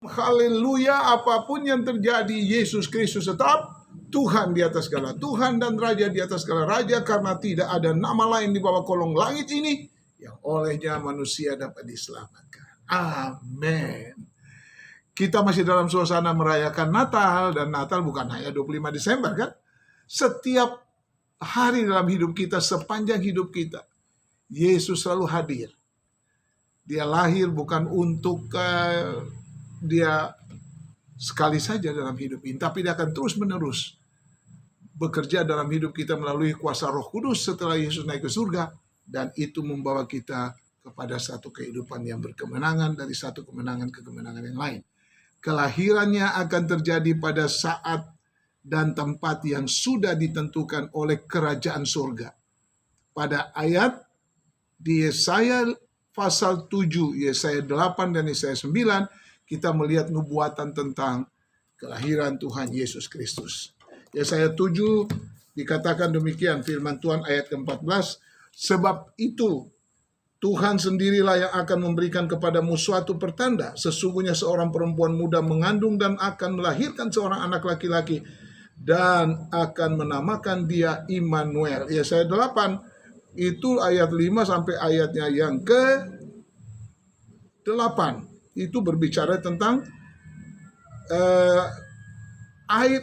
haleluya, apapun yang terjadi, Yesus Kristus tetap Tuhan di atas segala Tuhan dan Raja di atas segala Raja, karena tidak ada nama lain di bawah kolong langit ini yang olehnya manusia dapat diselamatkan. Amin. Kita masih dalam suasana merayakan Natal, dan Natal bukan hanya 25 Desember kan? Setiap hari dalam hidup kita, sepanjang hidup kita, Yesus selalu hadir. Dia lahir bukan untuk dia sekali saja dalam hidup ini, tapi dia akan terus-menerus bekerja dalam hidup kita melalui kuasa Roh Kudus setelah Yesus naik ke surga, dan itu membawa kita kepada satu kehidupan yang berkemenangan, dari satu kemenangan ke kemenangan yang lain. Kelahirannya akan terjadi pada saat dan tempat yang sudah ditentukan oleh kerajaan surga. Pada ayat di Yesaya pasal 7, Yesaya 8 dan Yesaya 9, kita melihat nubuatan tentang kelahiran Tuhan Yesus Kristus. Yesaya 7 dikatakan demikian, firman Tuhan ayat ke-14, sebab itu Tuhan sendirilah yang akan memberikan kepadamu suatu pertanda. Sesungguhnya seorang perempuan muda mengandung dan akan melahirkan seorang anak laki-laki, dan akan menamakan dia Immanuel. Yesaya 8 itu ayat 5 sampai ayatnya yang ke-8. Itu berbicara tentang air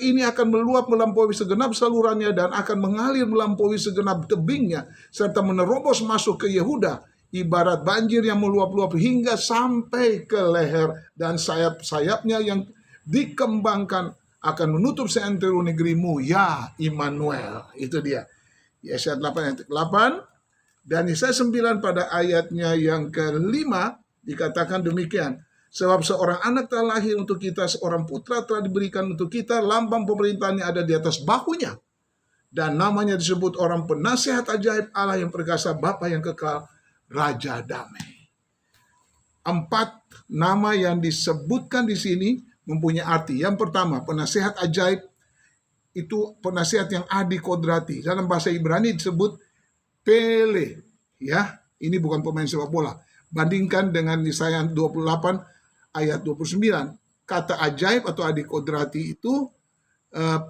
ini akan meluap melampaui segenap salurannya dan akan mengalir melampaui segenap tebingnya serta menerobos masuk ke Yehuda, ibarat banjir yang meluap-luap hingga sampai ke leher, dan sayap-sayapnya yang dikembangkan akan menutup seantero negerimu, ya Immanuel. Itu dia. Yesaya 8 ayat 8 dan Yesaya 9 pada ayatnya yang ke-5 dikatakan demikian. Sebab seorang anak telah lahir untuk kita, seorang putra telah diberikan untuk kita, lambang pemerintahannya ada di atas bahunya, dan namanya disebut orang penasihat ajaib, Allah yang perkasa, Bapa yang kekal, Raja damai. 4 nama yang disebutkan di sini mempunyai arti. Yang pertama, penasihat ajaib, itu penasihat yang adi kodrati. Dalam bahasa Ibrani disebut Pele. Ya, ini bukan pemain sepak bola. Bandingkan dengan Yesaya 28 ayat 29, kata ajaib atau adi kodrati itu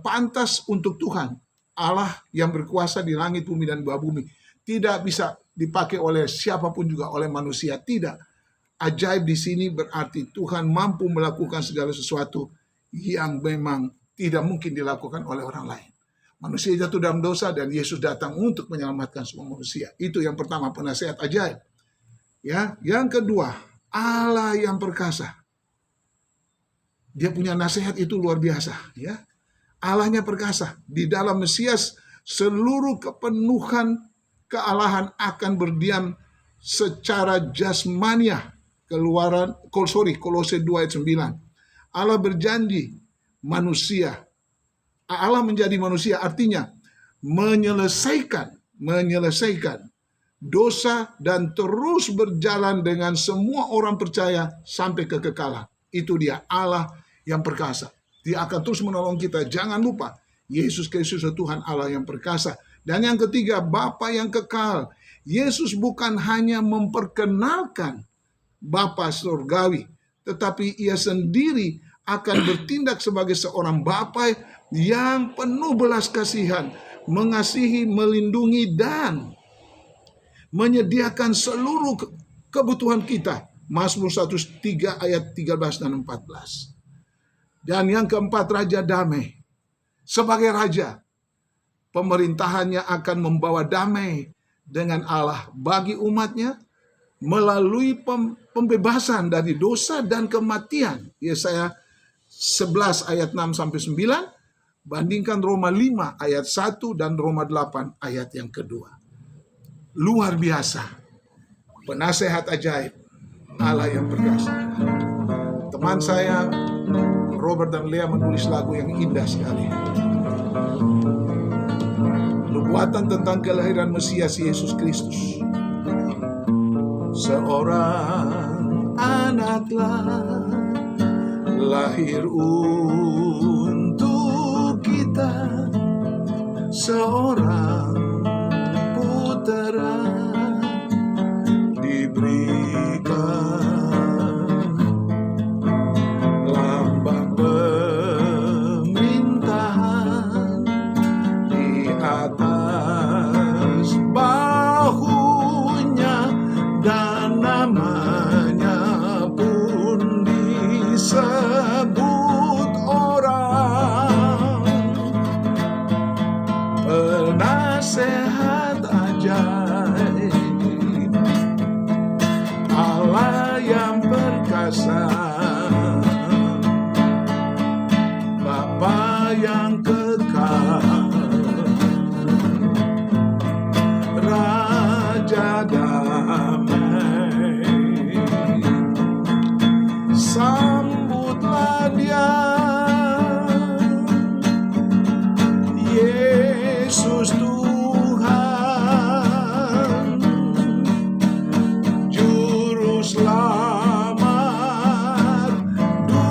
pantas untuk Tuhan, Allah yang berkuasa di langit, bumi, dan bawah bumi. Tidak bisa dipakai oleh siapapun juga, oleh manusia, tidak. Ajaib di sini berarti Tuhan mampu melakukan segala sesuatu yang memang tidak mungkin dilakukan oleh orang lain. Manusia jatuh dalam dosa dan Yesus datang untuk menyelamatkan semua manusia. Itu yang pertama, penasihat ajaib. Ya, yang kedua, Allah yang perkasa. Dia punya nasihat itu luar biasa, ya. Allahnya perkasa. Di dalam Mesias seluruh kepenuhan kealahan akan berdiam secara jasmaniah. Kolose 2 ayat 9. Allah berjanji Allah menjadi manusia, artinya menyelesaikan dosa dan terus berjalan dengan semua orang percaya sampai kekekalan. Itu dia Allah yang perkasa. Dia akan terus menolong kita. Jangan lupa, Yesus Kristus Tuhan Allah yang perkasa. Dan yang ketiga, Bapa yang kekal. Yesus bukan hanya memperkenalkan Bapa surgawi, tetapi ia sendiri akan bertindak sebagai seorang Bapa yang penuh belas kasihan, mengasihi, melindungi, dan menyediakan seluruh kebutuhan kita. Mazmur 103 ayat 13 dan 14. Dan yang keempat, Raja damai. Sebagai Raja, pemerintahannya akan membawa damai dengan Allah bagi umatnya melalui pembebasan dari dosa dan kematian. Yesaya 11 ayat 6 sampai 9, bandingkan Roma 5 ayat 1 dan Roma 8 ayat yang kedua. Luar biasa. Penasehat ajaib, Allah yang perkasa. Teman saya Robert dan Lea menulis lagu yang indah sekali. Nubuatan tentang kelahiran Mesias Yesus Kristus. Seorang anaklah lahir untuk kita, seorang putera diberikan kuasa, Bapa yang kekal, Raja damai, sambutlah Dia, Yesus Tuhan, Juru Selamat dunia.